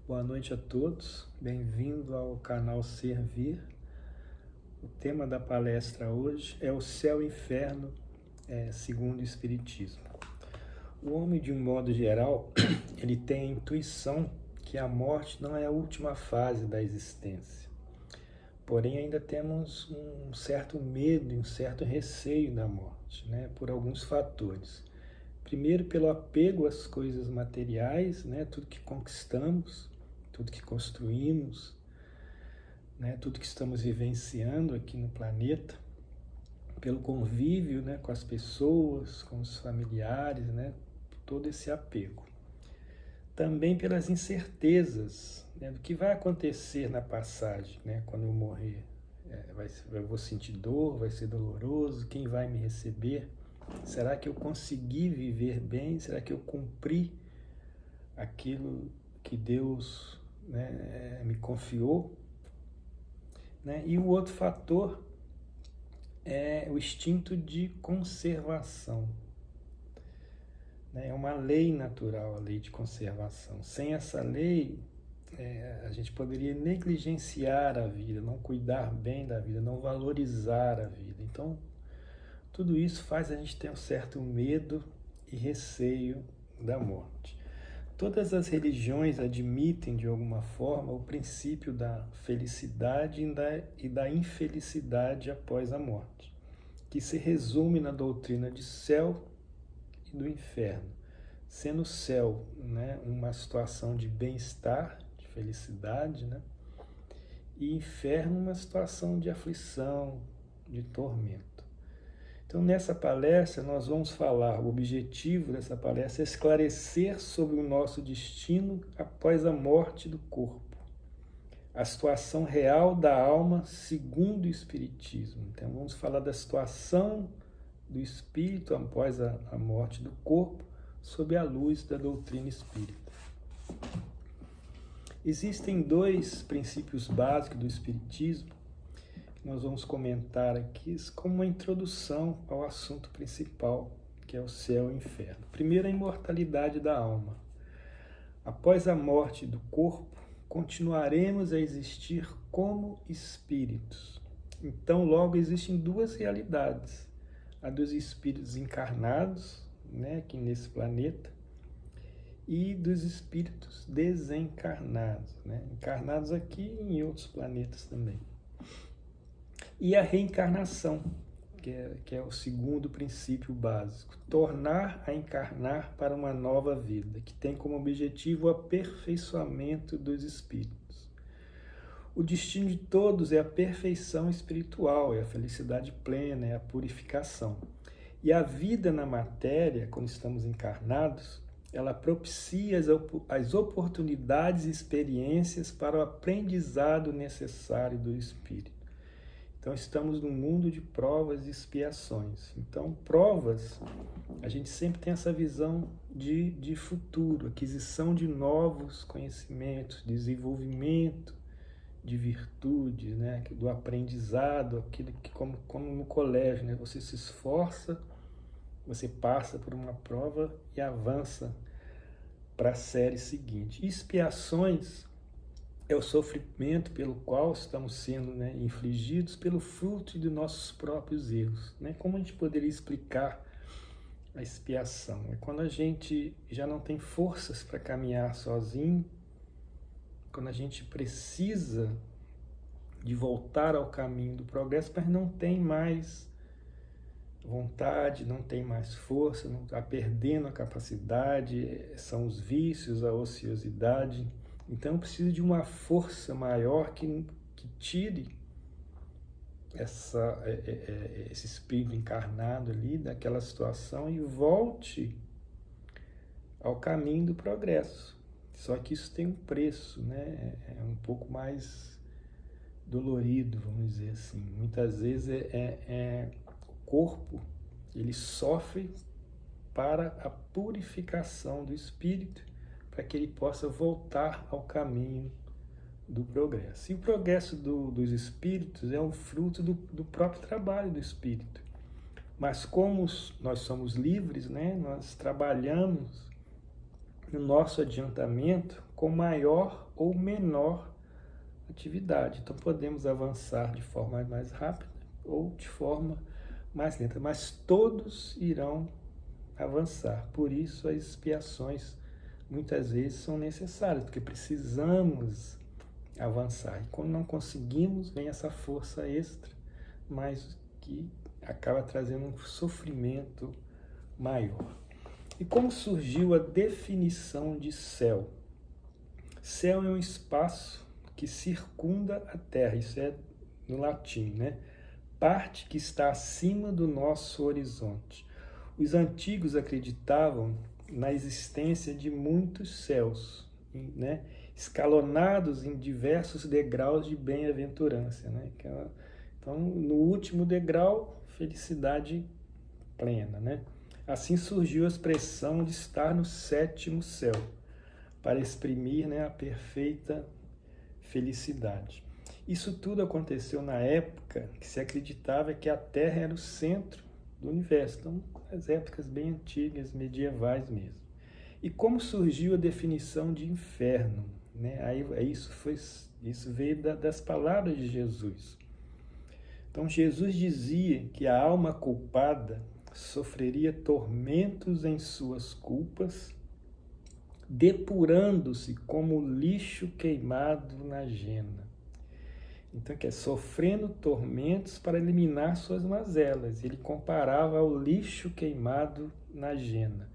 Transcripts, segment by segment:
Boa noite a todos, bem-vindo ao canal Servir. O tema da palestra hoje é o céu e inferno segundo o Espiritismo. O homem, de um modo geral, ele tem a intuição que a morte não é a última fase da existência. Porém, ainda temos um certo medo e um certo receio da morte, por alguns fatores. Primeiro, pelo apego às coisas materiais, tudo que conquistamos, tudo que construímos, tudo que estamos vivenciando aqui no planeta, pelo convívio com as pessoas, com os familiares, todo esse apego. Também pelas incertezas do que vai acontecer na passagem, quando eu morrer. Eu vou sentir dor, vai ser doloroso, quem vai me receber? Será que eu consegui viver bem? Será que eu cumpri aquilo que Deus me confiou? E o outro fator é o instinto de conservação. É uma lei natural, a lei de conservação. Sem essa lei, a gente poderia negligenciar a vida, não cuidar bem da vida, não valorizar a vida. Então, tudo isso faz a gente ter um certo medo e receio da morte. Todas as religiões admitem, de alguma forma, o princípio da felicidade e da infelicidade após a morte, que se resume na doutrina de céu e do inferno, sendo o céu uma situação de bem-estar, de felicidade, e inferno uma situação de aflição, de tormento. Então, nessa palestra, nós vamos falar, o objetivo dessa palestra é esclarecer sobre o nosso destino após a morte do corpo, a situação real da alma segundo o Espiritismo. Então, vamos falar da situação do espírito após a morte do corpo, sob a luz da doutrina espírita. Existem dois princípios básicos do Espiritismo que nós vamos comentar aqui como uma introdução ao assunto principal, que é o céu e o inferno. Primeiro, a imortalidade da alma. Após a morte do corpo, continuaremos a existir como espíritos. Então, logo, existem duas realidades. A dos espíritos encarnados, aqui nesse planeta, e dos espíritos desencarnados, encarnados aqui e em outros planetas também. E a reencarnação, que é o segundo princípio básico, tornar a encarnar para uma nova vida, que tem como objetivo o aperfeiçoamento dos espíritos. O destino de todos é a perfeição espiritual, é a felicidade plena, é a purificação. E a vida na matéria, quando estamos encarnados, ela propicia as oportunidades e experiências para o aprendizado necessário do espírito. Então, estamos num mundo de provas e expiações. Então, provas, a gente sempre tem essa visão de futuro, aquisição de novos conhecimentos, desenvolvimento de virtudes, do aprendizado, aquilo que, como no colégio, você se esforça, você passa por uma prova e avança para a série seguinte. Expiações é o sofrimento pelo qual estamos sendo infligidos pelo fruto de nossos próprios erros. Como a gente poderia explicar a expiação? É quando a gente já não tem forças para caminhar sozinho, quando a gente precisa de voltar ao caminho do progresso, mas não tem mais vontade, não tem mais força, não está perdendo a capacidade, são os vícios, a ociosidade. Então, precisa de uma força maior que tire esse espírito encarnado ali daquela situação e volte ao caminho do progresso. Só que isso tem um preço, é um pouco mais dolorido, vamos dizer assim. Muitas vezes o corpo ele sofre para a purificação do espírito, para que ele possa voltar ao caminho do progresso. E o progresso dos espíritos é um fruto do próprio trabalho do espírito. Mas como nós somos livres, nós trabalhamos no nosso adiantamento com maior ou menor atividade. Então podemos avançar de forma mais rápida ou de forma mais lenta, mas todos irão avançar. Por isso as expiações muitas vezes são necessárias, porque precisamos avançar. E quando não conseguimos, vem essa força extra, mas que acaba trazendo um sofrimento maior. E como surgiu a definição de céu? Céu é um espaço que circunda a Terra, isso é no latim, né? Parte que está acima do nosso horizonte. Os antigos acreditavam na existência de muitos céus, né? Escalonados em diversos degraus de bem-aventurança, né? Então, no último degrau, felicidade plena, né? Assim surgiu a expressão de estar no sétimo céu, para exprimir, né, a perfeita felicidade. Isso tudo aconteceu na época que se acreditava que a Terra era o centro do universo, então, as épocas bem antigas, medievais mesmo. E como surgiu a definição de inferno? Né? Isso veio das palavras de Jesus. Então, Jesus dizia que a alma culpada sofreria tormentos em suas culpas, depurando-se como lixo queimado na jena. Então, que é sofrendo tormentos para eliminar suas mazelas. Ele comparava ao lixo queimado na jena.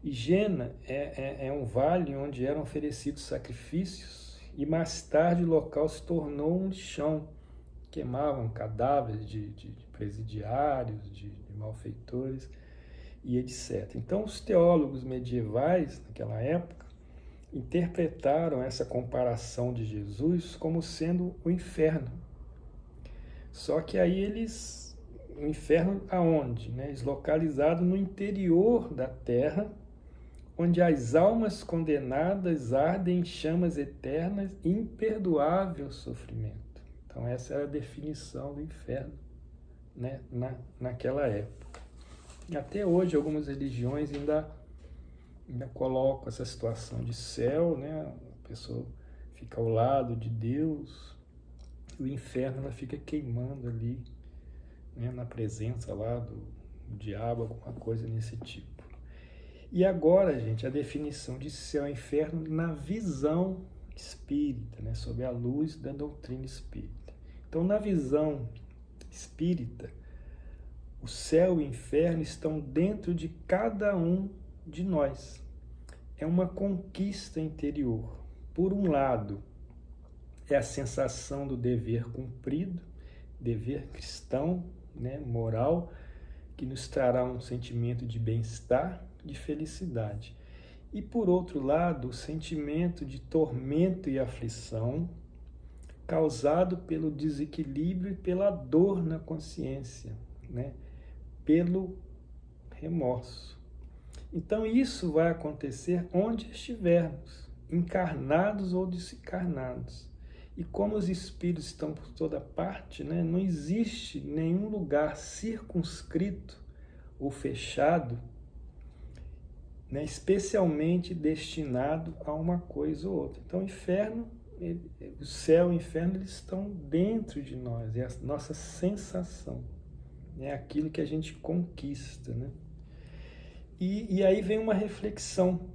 E Jena é um vale onde eram oferecidos sacrifícios e mais tarde o local se tornou um lixão. Queimavam cadáveres de presidiários, de malfeitores e etc. Então os teólogos medievais, naquela época, interpretaram essa comparação de Jesus como sendo o inferno. Só que aí o inferno aonde? Né? Localizado no interior da terra, onde as almas condenadas ardem em chamas eternas e imperdoável sofrimento. Então essa era a definição do inferno, né, naquela época. E até hoje algumas religiões ainda colocam essa situação de céu, né, a pessoa fica ao lado de Deus, e o inferno ela fica queimando ali, né, na presença lá do diabo, alguma coisa nesse tipo. E agora, gente, a definição de céu e inferno na visão espírita, né, sob a luz da doutrina espírita. Então, na visão espírita, o céu e o inferno estão dentro de cada um de nós. É uma conquista interior. Por um lado, é a sensação do dever cumprido, dever cristão, né, moral, que nos trará um sentimento de bem-estar, de felicidade. E por outro lado, o sentimento de tormento e aflição causado pelo desequilíbrio e pela dor na consciência, né? Pelo remorso. Então isso vai acontecer onde estivermos, encarnados ou desencarnados. E como os espíritos estão por toda parte, né? Não existe nenhum lugar circunscrito ou fechado, né, especialmente destinado a uma coisa ou outra. Então, o inferno, o céu e o inferno, eles estão dentro de nós, é a nossa sensação, é aquilo que a gente conquista, né? E aí vem uma reflexão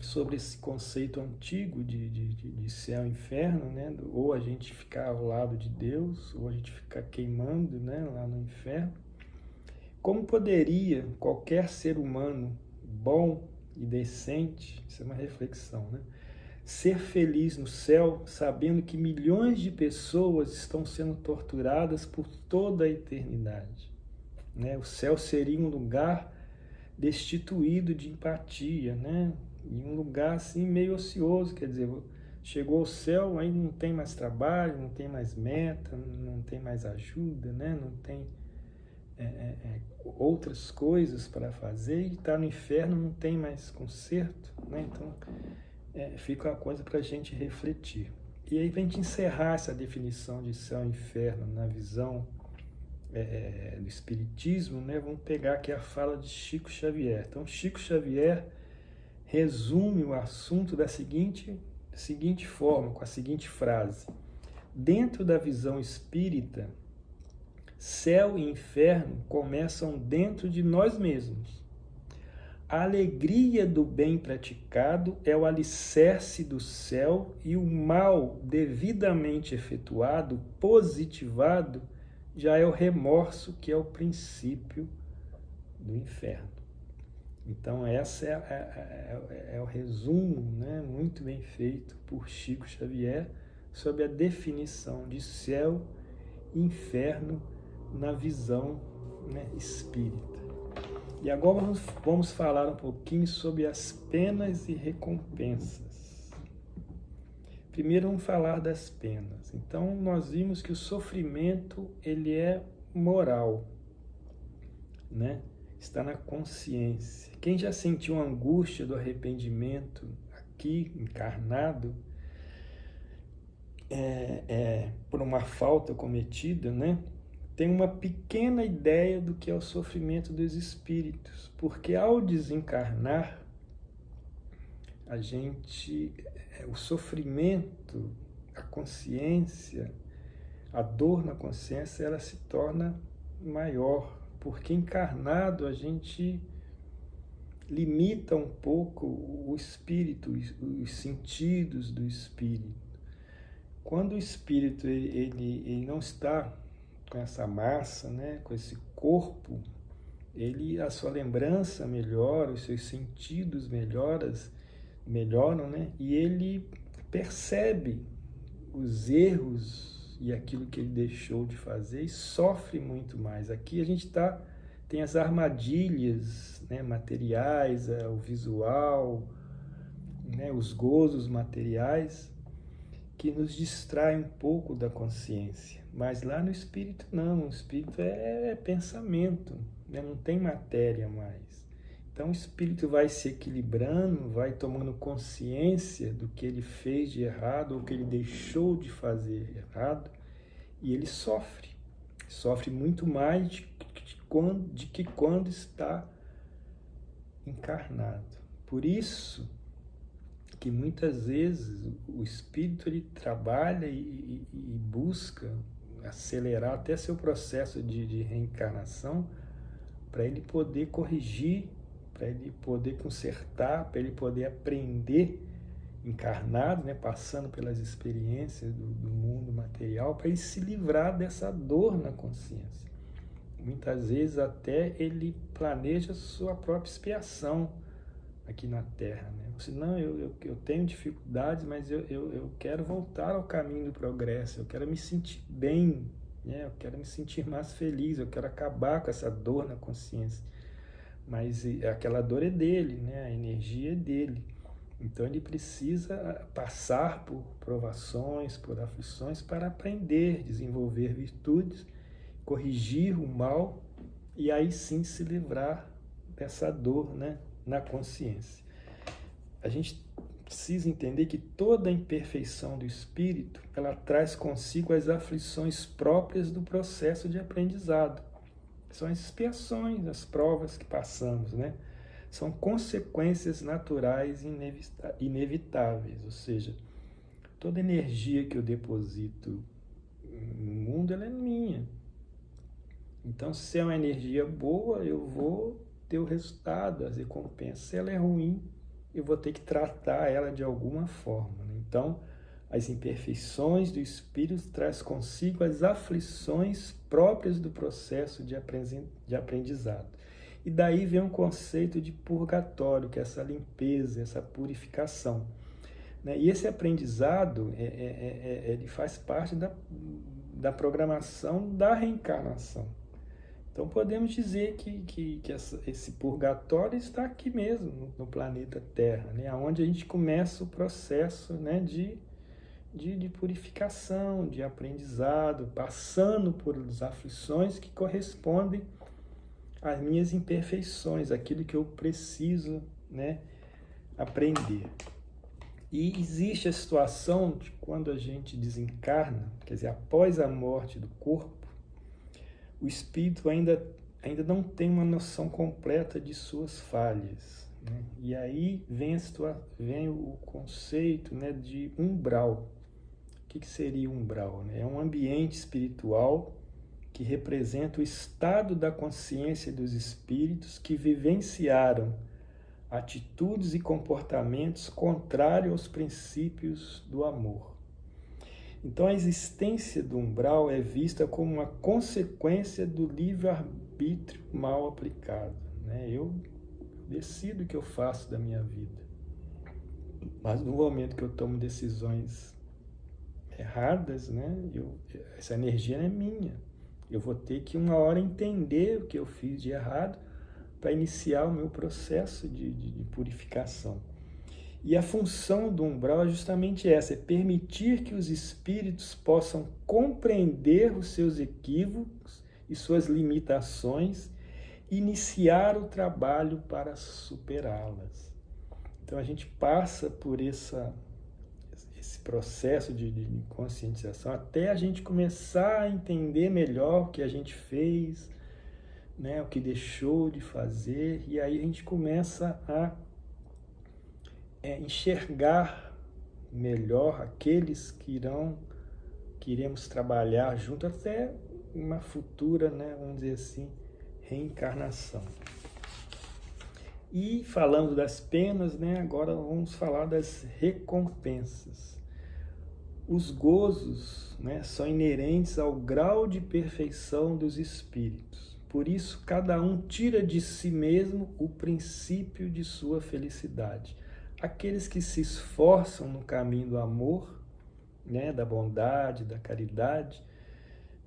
sobre esse conceito antigo de céu e inferno, né? Ou a gente ficar ao lado de Deus, ou a gente ficar queimando, né, lá no inferno. Como poderia qualquer ser humano bom e decente, isso é uma reflexão, né, ser feliz no céu sabendo que milhões de pessoas estão sendo torturadas por toda a eternidade, né? O céu seria um lugar destituído de empatia, né? E um lugar assim meio ocioso, quer dizer, chegou ao céu, aí não tem mais trabalho, não tem mais meta, não tem mais ajuda, né? Não tem outras coisas para fazer, e está no inferno, não tem mais conserto, né? Então fica uma coisa para a gente refletir. E aí, para a gente encerrar essa definição de céu e inferno na visão do Espiritismo, né, vamos pegar aqui a fala de Chico Xavier. Então, Chico Xavier resume o assunto da seguinte forma, com a seguinte frase: dentro da visão espírita, céu e inferno começam dentro de nós mesmos. A alegria do bem praticado é o alicerce do céu e o mal devidamente efetuado, positivado, já é o remorso, que é o princípio do inferno. Então, esse é o resumo, né, muito bem feito por Chico Xavier sobre a definição de céu e inferno na visão, né, espírita. E agora vamos falar um pouquinho sobre as penas e recompensas. Primeiro vamos falar das penas. Então, nós vimos que o sofrimento, ele é moral, né? Está na consciência. Quem já sentiu a angústia do arrependimento aqui, encarnado, por uma falta cometida, né? Tem uma pequena ideia do que é o sofrimento dos espíritos, porque ao desencarnar, o sofrimento, a consciência, a dor na consciência, ela se torna maior, porque encarnado a gente limita um pouco o espírito, os sentidos do espírito. Quando o espírito ele não está com essa massa, né, com esse corpo, a sua lembrança melhora, os seus sentidos melhoram, né, e ele percebe os erros e aquilo que ele deixou de fazer e sofre muito mais. Aqui a gente tem as armadilhas, né, materiais, o visual, né, os gozos materiais, que nos distrai um pouco da consciência. Mas lá no espírito não, o espírito é pensamento, né? Não tem matéria mais. Então o espírito vai se equilibrando, vai tomando consciência do que ele fez de errado ou que ele deixou de fazer errado, e ele sofre muito mais de que quando está encarnado. Por isso que muitas vezes o espírito ele trabalha e busca acelerar até seu processo de reencarnação, para ele poder corrigir, para ele poder consertar, para ele poder aprender encarnado, né, passando pelas experiências do mundo material, para ele se livrar dessa dor na consciência. Muitas vezes até ele planeja sua própria expiação aqui na Terra, né? Senão eu tenho dificuldades, mas eu quero voltar ao caminho do progresso, eu quero me sentir bem, né? Eu quero me sentir mais feliz, eu quero acabar com essa dor na consciência. Mas aquela dor é dele, né? A energia é dele. Então ele precisa passar por provações, por aflições, para aprender, desenvolver virtudes, corrigir o mal e aí sim se livrar dessa dor, né, na consciência. A gente precisa entender que toda a imperfeição do espírito, ela traz consigo as aflições próprias do processo de aprendizado. São as expiações, as provas que passamos, né? São consequências naturais inevitáveis, ou seja, toda energia que eu deposito no mundo, ela é minha. Então, se é uma energia boa, eu vou ter o resultado, as recompensas. Se ela é ruim, eu vou ter que tratar ela de alguma forma, né? Então, as imperfeições do espírito traz consigo as aflições próprias do processo de aprendizado. E daí vem um conceito de purgatório, que é essa limpeza, essa purificação, né? E esse aprendizado, ele faz parte da programação da reencarnação. Então podemos dizer que esse purgatório está aqui mesmo, no planeta Terra, né? Onde a gente começa o processo, né, de purificação, de aprendizado, passando por aflições que correspondem às minhas imperfeições, aquilo que eu preciso, né, aprender. E existe a situação de quando a gente desencarna, quer dizer, após a morte do corpo, o espírito ainda não tem uma noção completa de suas falhas, né? E aí vem o conceito, né, de umbral. O que seria umbral, né? É um ambiente espiritual que representa o estado da consciência dos espíritos que vivenciaram atitudes e comportamentos contrários aos princípios do amor. Então, a existência do umbral é vista como uma consequência do livre-arbítrio mal aplicado, né? Eu decido o que eu faço da minha vida, mas no momento que eu tomo decisões erradas, né, essa energia não é minha. Eu vou ter que uma hora entender o que eu fiz de errado para iniciar o meu processo de purificação. E a função do umbral é justamente essa, é permitir que os espíritos possam compreender os seus equívocos e suas limitações e iniciar o trabalho para superá-las. Então a gente passa por esse processo de conscientização até a gente começar a entender melhor o que a gente fez, né, o que deixou de fazer, e aí a gente começa a enxergar melhor aqueles que iremos trabalhar junto até uma futura, né, vamos dizer assim, reencarnação. E falando das penas, né, agora vamos falar das recompensas. Os gozos, né, são inerentes ao grau de perfeição dos espíritos. Por isso, cada um tira de si mesmo o princípio de sua felicidade. Aqueles que se esforçam no caminho do amor, né, da bondade, da caridade,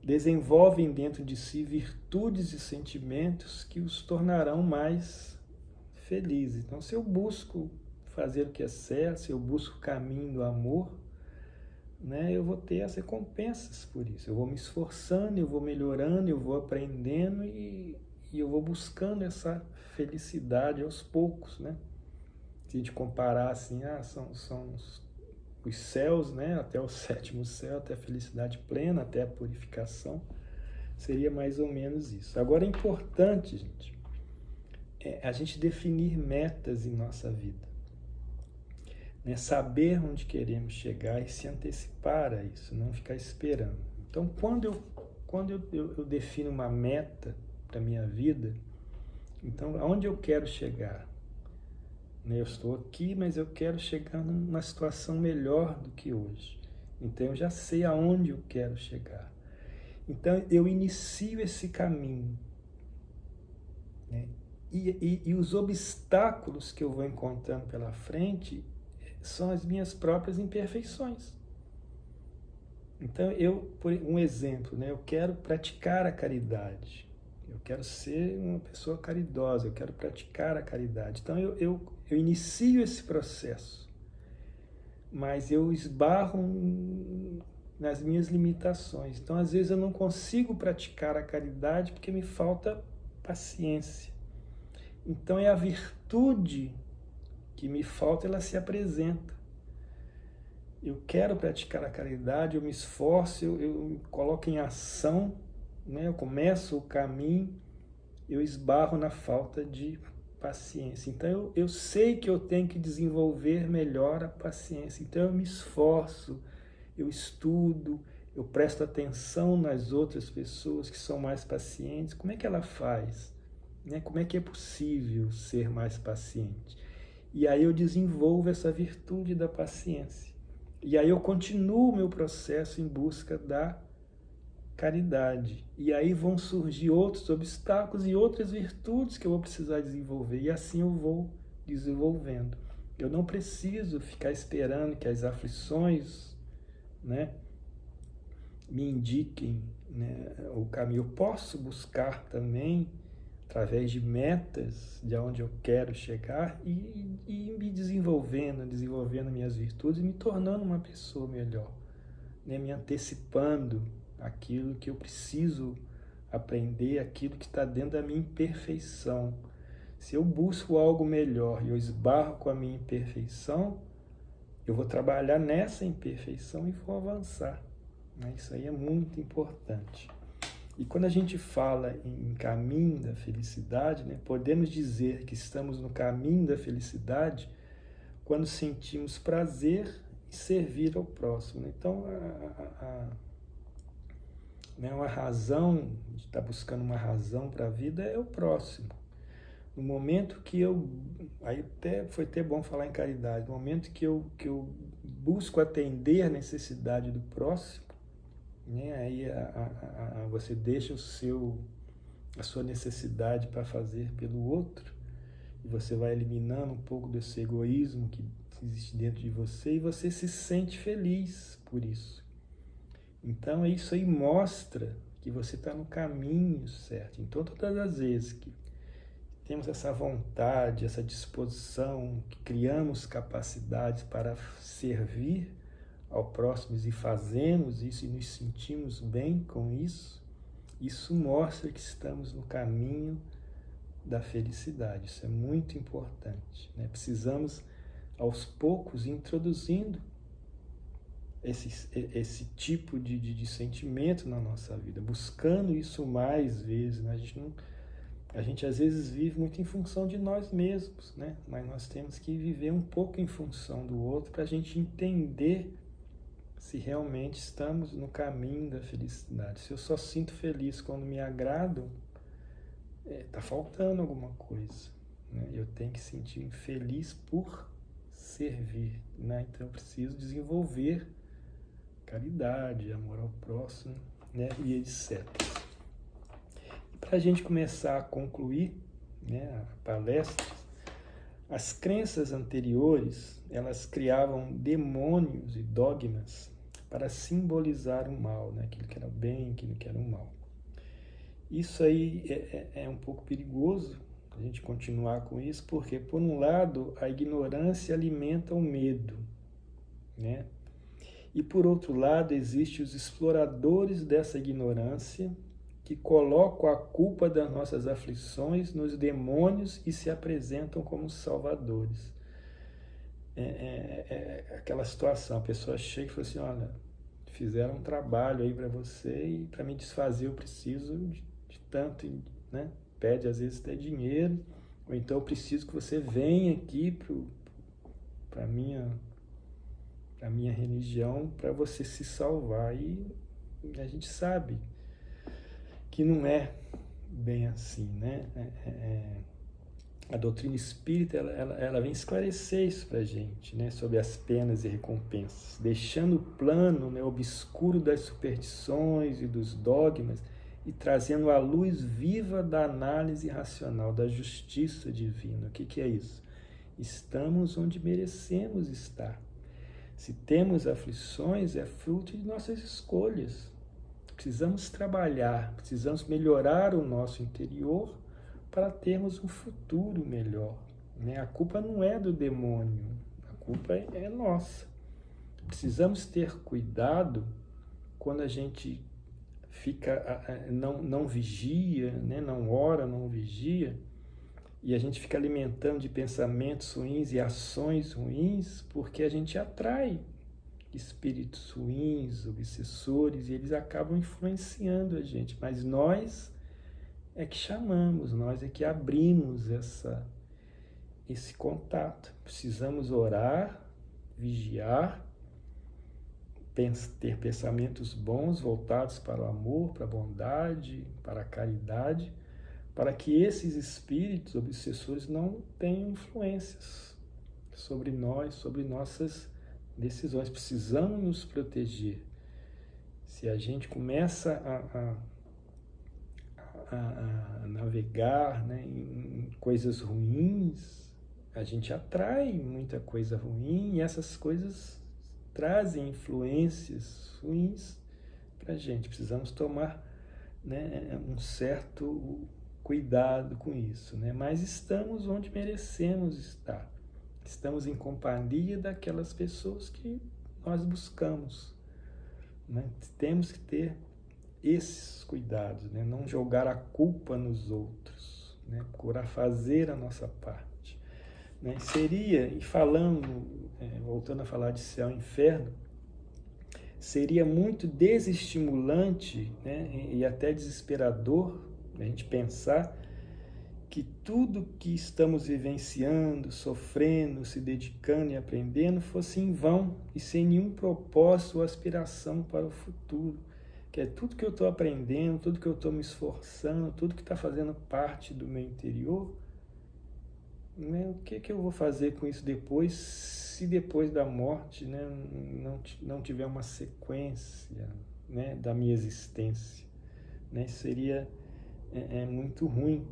desenvolvem dentro de si virtudes e sentimentos que os tornarão mais felizes. Então, se eu busco fazer o que é certo, se eu busco o caminho do amor, né, eu vou ter as recompensas por isso. Eu vou me esforçando, eu vou melhorando, eu vou aprendendo e eu vou buscando essa felicidade aos poucos, né? Se a gente comparar assim, são os céus, né, até o 7º céu, até a felicidade plena, até a purificação, seria mais ou menos isso. Agora é importante, gente, a gente definir metas em nossa vida, né, saber onde queremos chegar e se antecipar a isso, não ficar esperando. Então, quando eu defino uma meta para a minha vida, então, aonde eu quero chegar? Eu estou aqui, mas eu quero chegar numa situação melhor do que hoje. Então, eu já sei aonde eu quero chegar. Então, eu inicio esse caminho, né? E os obstáculos que eu vou encontrando pela frente são as minhas próprias imperfeições. Então, por um exemplo, né? Eu quero praticar a caridade. Eu quero ser uma pessoa caridosa, eu quero praticar a caridade. Então, eu inicio esse processo, mas eu esbarro nas minhas limitações. Então, às vezes, eu não consigo praticar a caridade porque me falta paciência. Então, é a virtude que me falta, ela se apresenta. Eu quero praticar a caridade, eu me esforço, eu me coloco em ação, né? Eu começo o caminho, eu esbarro na falta de paciência. Então, eu sei que eu tenho que desenvolver melhor a paciência. Então, eu me esforço, eu estudo, eu presto atenção nas outras pessoas que são mais pacientes. Como é que ela faz? Né? Como é que é possível ser mais paciente? E aí eu desenvolvo essa virtude da paciência. E aí eu continuo o meu processo em busca da caridade. E aí vão surgir outros obstáculos e outras virtudes que eu vou precisar desenvolver. E assim eu vou desenvolvendo. Eu não preciso ficar esperando que as aflições, né, me indiquem, né, o caminho. Eu posso buscar também, através de metas, de onde eu quero chegar e me desenvolvendo minhas virtudes e me tornando uma pessoa melhor, né, me antecipando aquilo que eu preciso aprender, aquilo que está dentro da minha imperfeição. Se eu busco algo melhor e eu esbarro com a minha imperfeição, eu vou trabalhar nessa imperfeição e vou avançar. Isso aí é muito importante. E quando a gente fala em caminho da felicidade, né, podemos dizer que estamos no caminho da felicidade quando sentimos prazer em servir ao próximo. Né? Então, né, uma razão, a gente está buscando uma razão para a vida é o próximo. No momento que foi até bom falar em caridade, no momento que eu busco atender a necessidade do próximo, né, aí você deixa a sua necessidade para fazer pelo outro, e você vai eliminando um pouco desse egoísmo que existe dentro de você, e você se sente feliz por isso. Então isso aí mostra que você está no caminho certo. Então todas as vezes que temos essa vontade, essa disposição, que criamos capacidades para servir ao próximo e fazemos isso e nos sentimos bem com isso, isso mostra que estamos no caminho da felicidade. Isso é muito importante, né? Precisamos, aos poucos, introduzindo esse tipo de sentimento na nossa vida, buscando isso mais vezes, né? A gente às vezes vive muito em função de nós mesmos, né? Mas nós temos que viver um pouco em função do outro para a gente entender se realmente estamos no caminho da felicidade. Se eu só sinto feliz quando me agrado, está faltando alguma coisa, né? Eu tenho que sentir feliz por servir, né? Então eu preciso desenvolver caridade, amor ao próximo, né? E etc. Para a gente começar a concluir, né, a palestra, as crenças anteriores, elas criavam demônios e dogmas para simbolizar o mal, né, aquilo que era o bem, aquilo que era o mal. Isso aí é um pouco perigoso a gente continuar com isso, porque, por um lado, a ignorância alimenta o medo, né? E, por outro lado, existem os exploradores dessa ignorância, que colocam a culpa das nossas aflições nos demônios e se apresentam como salvadores. Aquela situação, a pessoa chega e fala assim, olha, fizeram um trabalho aí para você e para me desfazer eu preciso de tanto, né? Pede às vezes até dinheiro, ou então eu preciso que você venha aqui para a minha religião para você se salvar. E a gente sabe que não é bem assim, né? A doutrina espírita ela vem esclarecer isso para a gente, né? Sobre as penas e recompensas, deixando o plano, né, obscuro das superstições e dos dogmas e trazendo a luz viva da análise racional, da justiça divina. O que é isso? Estamos onde merecemos estar. Se temos aflições, é fruto de nossas escolhas. Precisamos trabalhar, precisamos melhorar o nosso interior para termos um futuro melhor, né? A culpa não é do demônio, a culpa é nossa. Precisamos ter cuidado quando a gente não vigia, né? Não ora, não vigia, e a gente fica alimentando de pensamentos ruins e ações ruins, porque a gente atrai espíritos ruins, obsessores, e eles acabam influenciando a gente, mas nós é que chamamos, nós é que abrimos esse contato. Precisamos orar, vigiar, ter pensamentos bons voltados para o amor, para a bondade, para a caridade, para que esses espíritos obsessores não tenham influências sobre nós, sobre nossas decisões. Precisamos nos proteger. Se a gente começa a navegar, né, em coisas ruins, a gente atrai muita coisa ruim, e essas coisas trazem influências ruins para a gente. Precisamos tomar, né, um certo cuidado com isso, né? Mas estamos onde merecemos estar. Estamos em companhia daquelas pessoas que nós buscamos, né? Temos que ter esses cuidados, né? Não jogar a culpa nos outros, né? Procurar fazer a nossa parte, né? Seria, e falando, voltando a falar de céu e inferno, seria muito desestimulante, né, e até desesperador a gente pensar que tudo que estamos vivenciando, sofrendo, se dedicando e aprendendo fosse em vão e sem nenhum propósito ou aspiração para o futuro. Que é tudo que eu estou aprendendo, tudo que eu estou me esforçando, tudo que está fazendo parte do meu interior, né? O que eu vou fazer com isso depois, se depois da morte, né, não tiver uma sequência, né, da minha existência, né? Seria muito ruim,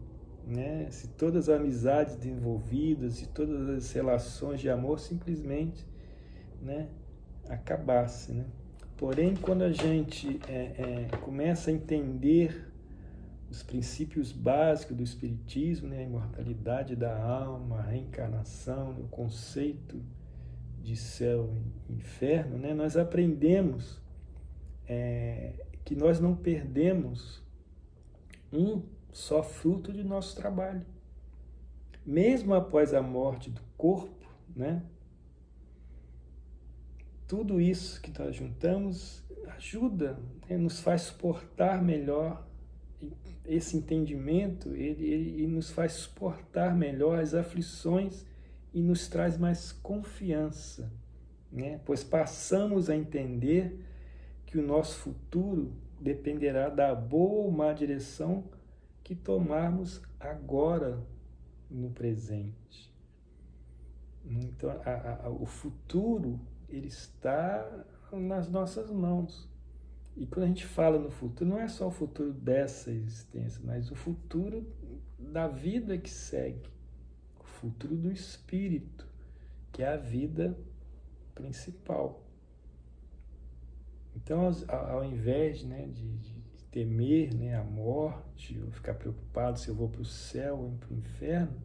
né, se todas as amizades desenvolvidas e todas as relações de amor simplesmente, né, acabassem, né? Porém, quando a gente começa a entender os princípios básicos do Espiritismo, né, a imortalidade da alma, a reencarnação, o conceito de céu e inferno, né, nós aprendemos que nós não perdemos um só fruto de nosso trabalho. Mesmo após a morte do corpo, né, tudo isso que nós juntamos ajuda, né, nos faz suportar melhor. Esse entendimento, ele nos faz suportar melhor as aflições e nos traz mais confiança, né? Pois passamos a entender que o nosso futuro dependerá da boa ou má direção que tomarmos agora no presente. Então, o futuro, ele está nas nossas mãos. E quando a gente fala no futuro, não é só o futuro dessa existência, mas o futuro da vida que segue, o futuro do espírito, que é a vida principal. Então, ao invés, né, de temer, né, a morte, ou ficar preocupado se eu vou para o céu ou para o inferno,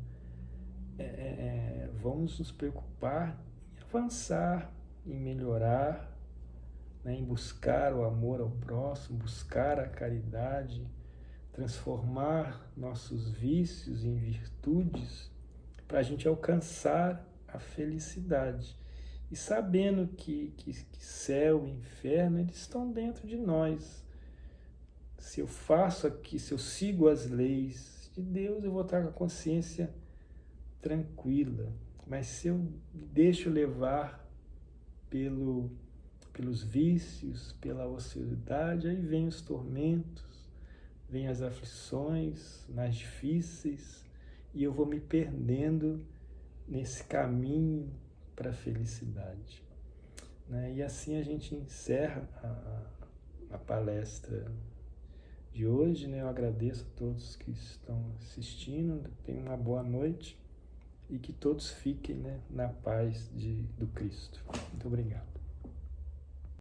vamos nos preocupar em avançar, em melhorar, né, em buscar o amor ao próximo, buscar a caridade, transformar nossos vícios em virtudes para a gente alcançar a felicidade. E sabendo que céu e inferno, eles estão dentro de nós. Se eu faço aqui, se eu sigo as leis de Deus, eu vou estar com a consciência tranquila. Mas se eu me deixo levar pelos vícios, pela ociosidade, aí vem os tormentos, vem as aflições mais difíceis, e eu vou me perdendo nesse caminho para a felicidade, né? E assim a gente encerra a palestra de hoje, né? Eu agradeço a todos que estão assistindo, tenham uma boa noite e que todos fiquem, né, na paz do Cristo. Muito obrigado.